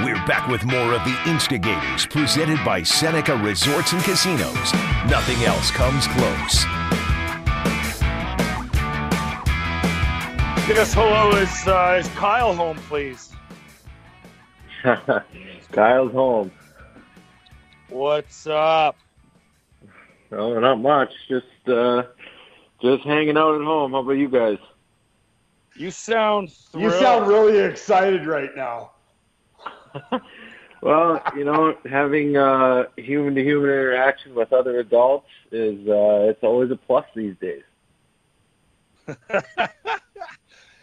We're back with more of the Instigators, presented by Seneca Resorts and Casinos. Nothing else comes close. Yes, hello. Is Kyle home, please? Kyle's home. What's up? Oh, not much. Just hanging out at home. How about you guys? You sound thrilled. You sound really excited right now. Well, having human-to-human interaction with other adults is it's always a plus these days.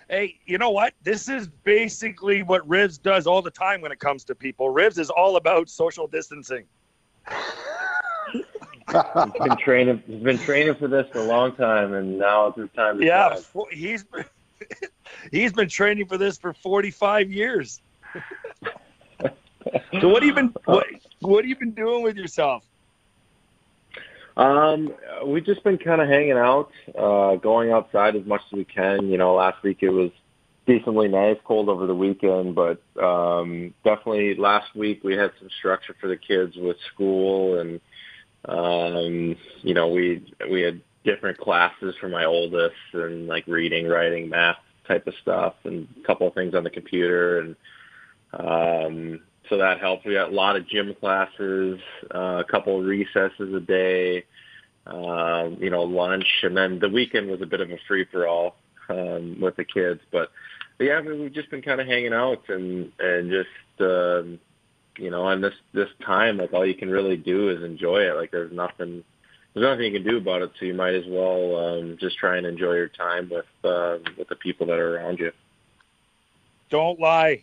Hey, you know what? This is basically what Rivs does all the time when it comes to people. Rivs is all about social distancing. He's been training for this for a long time, and now it's his time to shine. He's been training for this for 45 years. So what have you been doing with yourself? We've just been kind of hanging out, going outside as much as we can. Last week it was decently nice, cold over the weekend, but definitely last week we had some structure for the kids with school, and we had different classes for my oldest, and like reading, writing, math type of stuff, and a couple of things on the computer, and so that helped. We got a lot of gym classes, a couple of recesses a day, lunch, and then the weekend was a bit of a free-for-all with the kids. But yeah, we've just been kind of hanging out and just, and this time, like, all you can really do is enjoy it. Like, there's nothing you can do about it, so you might as well just try and enjoy your time with the people that are around you. Don't lie.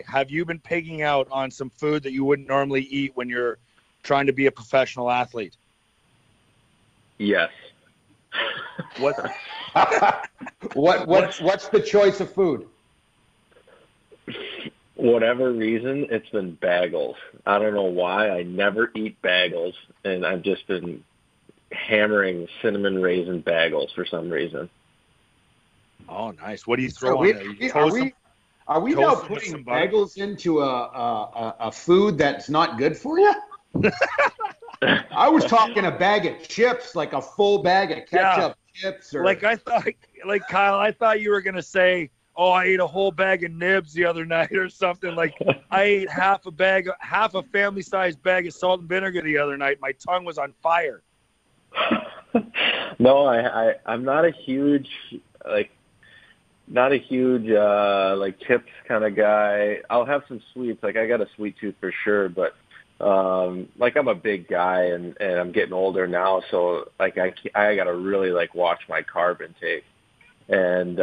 Have you been pigging out on some food that you wouldn't normally eat when you're trying to be a professional athlete? Yes. What? What's the choice of food? Whatever reason, it's been bagels. I don't know why. I never eat bagels, and I've just been hammering cinnamon raisin bagels for some reason. Oh, nice. What do you throw on there? Are we now putting bagels into a food that's not good for you? I was talking a bag of chips, like a full bag of ketchup chips. Or... Kyle, I thought you were going to say, oh, I ate a whole bag of nibs the other night or something. Like, I ate half a family-sized bag of salt and vinegar the other night. My tongue was on fire. No, I'm not a huge chips kind of guy. I'll have some sweets. Like, I got a sweet tooth for sure, but I'm a big guy and I'm getting older now, so like I got to really watch my carb intake, and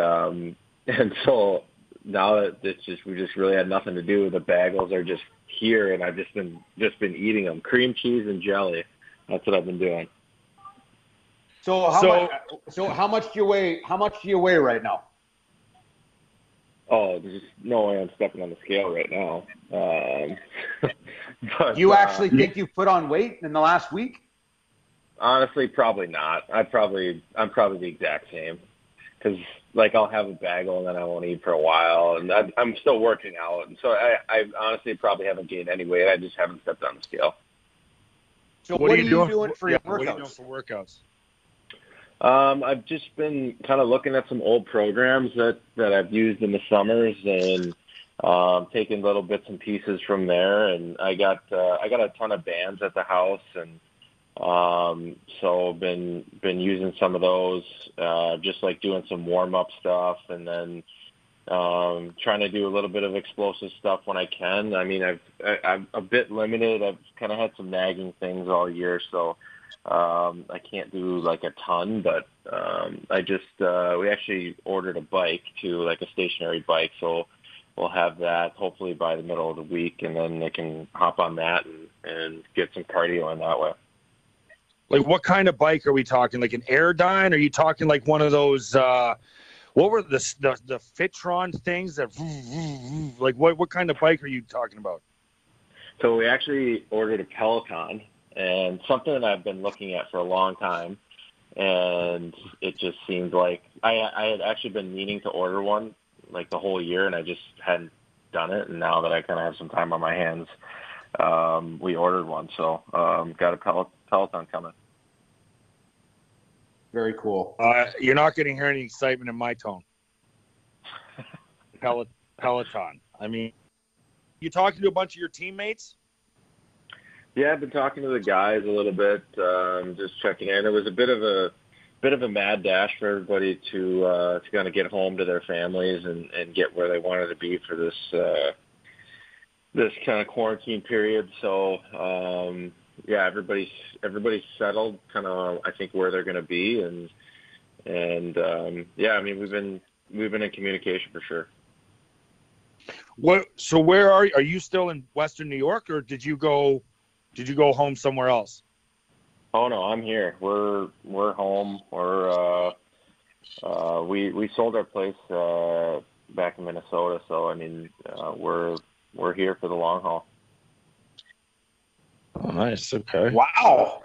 so now that we just really had nothing to do. The bagels are just here, and I've just been eating them. Cream cheese and jelly. That's what I've been doing. So how much do you weigh? How much do you weigh right now? Oh, there's no way I'm stepping on the scale right now. But, you actually think you've put on weight in the last week? Honestly, probably not. I'm probably the exact same, because I'll have a bagel and then I won't eat for a while, and I'm still working out, and so I honestly probably haven't gained any weight. I just haven't stepped on the scale. So what are you doing for your workouts? What are you doing for workouts? I've just been kind of looking at some old programs that I've used in the summers, and taking little bits and pieces from there. And I got a ton of bands at the house, and so been using some of those, just like doing some warm up stuff, and then trying to do a little bit of explosive stuff when I can. I mean, I'm a bit limited. I've kind of had some nagging things all year, so I can't do a ton, but we actually ordered a bike too, a stationary bike, so we'll have that hopefully by the middle of the week, and then they can hop on that and get some cardio in that way. Like, what kind of bike are we talking? Like an Airdyne? Are you talking like one of those? What were the Fitron things that? Like, what kind of bike are you talking about? So we actually ordered a Peloton, and something that I've been looking at for a long time, and it just seemed like I had actually been meaning to order one the whole year, and I just hadn't done it, and now that I kind of have some time on my hands, we ordered one. So got a Peloton coming. Very cool. You're not going to hear any excitement in my tone. Peloton. I mean, you talking to a bunch of your teammates? Yeah, I've been talking to the guys a little bit, just checking in. It was a bit of a mad dash for everybody to kind of get home to their families and get where they wanted to be for this kind of quarantine period. So yeah, everybody's settled kind of, I think, where they're going to be, and yeah, I mean, we've been in communication for sure. So where are you? Are you still in Western New York, or did you go home somewhere else? Oh no, I'm here. We're home. We sold our place back in Minnesota, so I mean, we're here for the long haul. Oh, nice. Okay. Wow.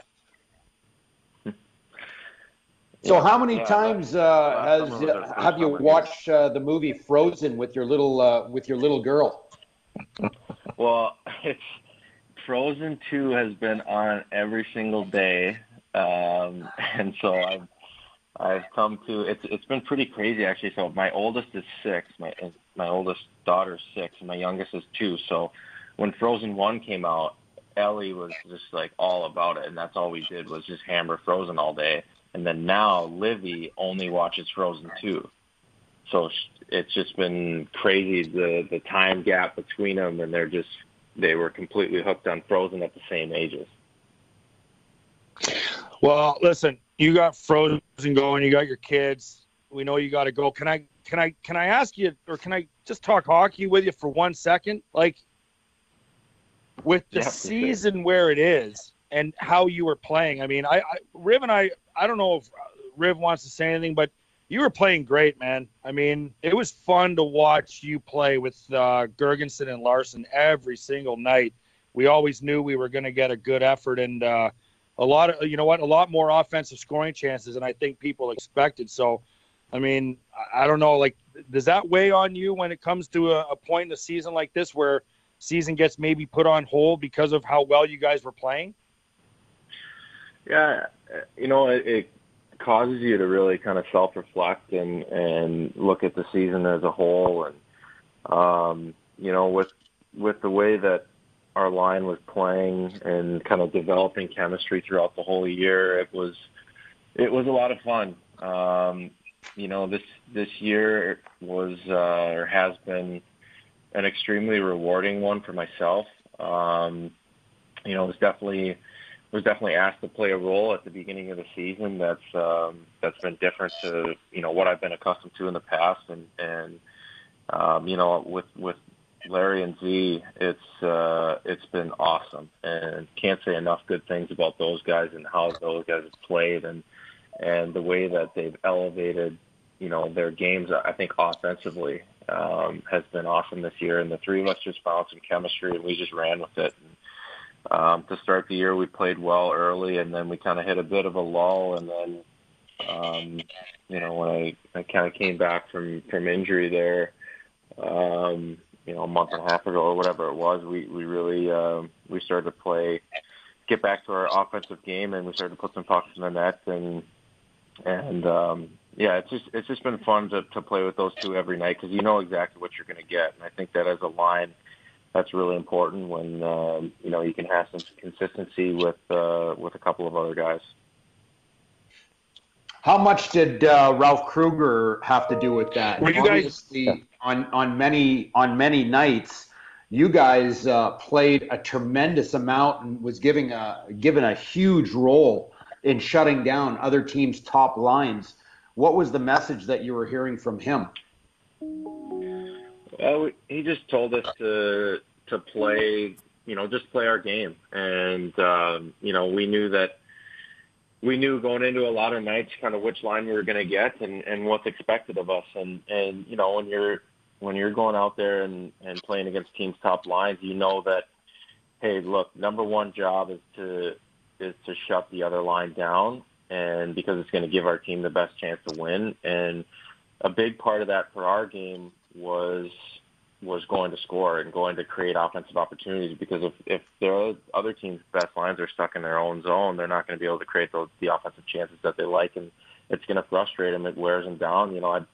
So how many times have you watched the movie Frozen with your little girl? Well, Frozen 2 has been on every single day, and so I've come to it's been pretty crazy actually. So my oldest is 6, my oldest daughter's 6, and my youngest is 2. So when Frozen 1 came out, Ellie was just like all about it, and that's all we did was just hammer Frozen all day. And then now Livy only watches Frozen 2. So it's just been crazy, the time gap between them, and they were completely hooked on Frozen at the same ages. Well, listen, you got Frozen going, you got your kids. We know you got to go. Can I ask you, or can I just talk hockey with you for 1 second? Like, with the season where it is and how you were playing, I mean, Riv and I don't know if Riv wants to say anything, but you were playing great, man. I mean, it was fun to watch you play with Gergensen and Larson every single night. We always knew we were going to get a good effort and a lot more offensive scoring chances than I think people expected. So, I mean, I don't know, like, does that weigh on you when it comes to a point in the season like this where season gets maybe put on hold because of how well you guys were playing? Yeah, it causes you to really kind of self-reflect and look at the season as a whole. And, with the way that our line was playing and kind of developing chemistry throughout the whole year, it was a lot of fun. This year was or has been an extremely rewarding one for myself. Was definitely asked to play a role at the beginning of the season that's been different to what I've been accustomed to in the past, and with Larry and Z, it's been awesome, and can't say enough good things about those guys and how those guys have played and the way that they've elevated their games. I think offensively has been awesome this year, and the three of us just found some chemistry and we just ran with it. To start the year, we played well early, and then we kind of hit a bit of a lull. And then, when I kind of came back from injury there, a month and a half ago or whatever it was, we really we started to get back to our offensive game, and we started to put some pucks in the net. And it's just been fun to play with those two every night because you know exactly what you're going to get. And I think that as a line, that's really important when you can have some consistency with a couple of other guys. How much did Ralph Krueger have to do with that? Well, Obviously, on many nights, you guys played a tremendous amount and was given a huge role in shutting down other teams' top lines. What was the message that you were hearing from him? Well, he just told us to play, just play our game. And, we knew going into a lot of nights kind of which line we were going to get and what's expected of us. And when you're going out there and playing against teams' top lines, you know that, hey, look, number one job is to shut the other line down, and because it's going to give our team the best chance to win. And a big part of that for our game was was going to score and going to create offensive opportunities, because if the other team's best lines are stuck in their own zone, they're not going to be able to create the offensive chances that they like, and it's going to frustrate them. It wears them down. You know,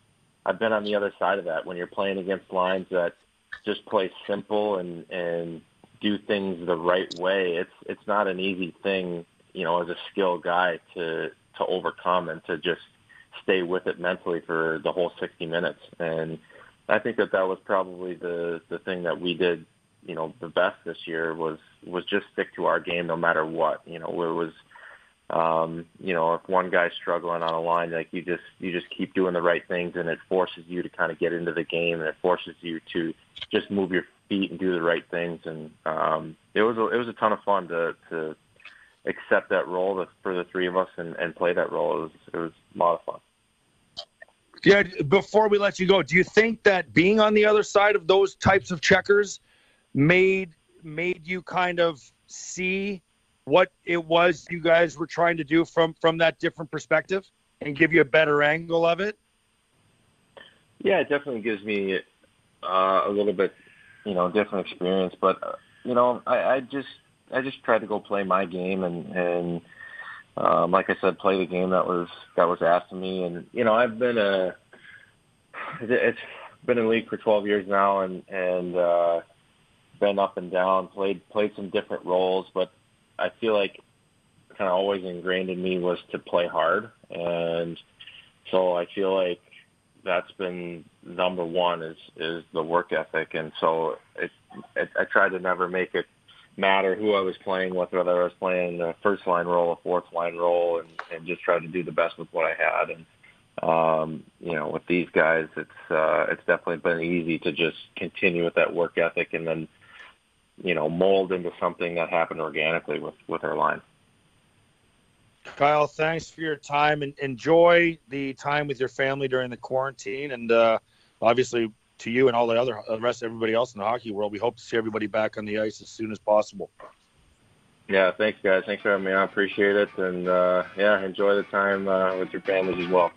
I've been on the other side of that when you're playing against lines that just play simple and do things the right way. It's not an easy thing, you know, as a skilled guy to overcome and to just stay with it mentally for the whole 60 minutes. And I think that was probably the thing that we did, you know, the best this year was just stick to our game no matter what. You know, it was, you know, if one guy's struggling on a line, like you just keep doing the right things, and it forces you to kind of get into the game, and it forces you to just move your feet and do the right things. And it was a ton of fun to accept that role for the three of us and play that role. It was a lot of fun. Yeah, before we let you go, do you think that being on the other side of those types of checkers made you kind of see what it was you guys were trying to do from that different perspective and give you a better angle of it? Yeah, it definitely gives me a little bit, you know, different experience. But, you know, I just tried to go play my game and like I said, play the game that was asked of me. And, you know, it's been in the league for 12 years now and been up and down, played some different roles, but I feel like kind of always ingrained in me was to play hard. And so I feel like that's been number one is the work ethic. And so I tried to never make it matter who I was playing with, whether I was playing a first line role, a fourth line role, and just try to do the best with what I had. And you know, with these guys, it's definitely been easy to just continue with that work ethic and then, you know, mold into something that happened organically with our line. Kyle, thanks for your time, and enjoy the time with your family during the quarantine. And obviously, to you and all the rest of everybody else in the hockey world, we hope to see everybody back on the ice as soon as possible. Yeah, thanks, guys. Thanks for having me on. I appreciate it. And, yeah, enjoy the time with your families as well.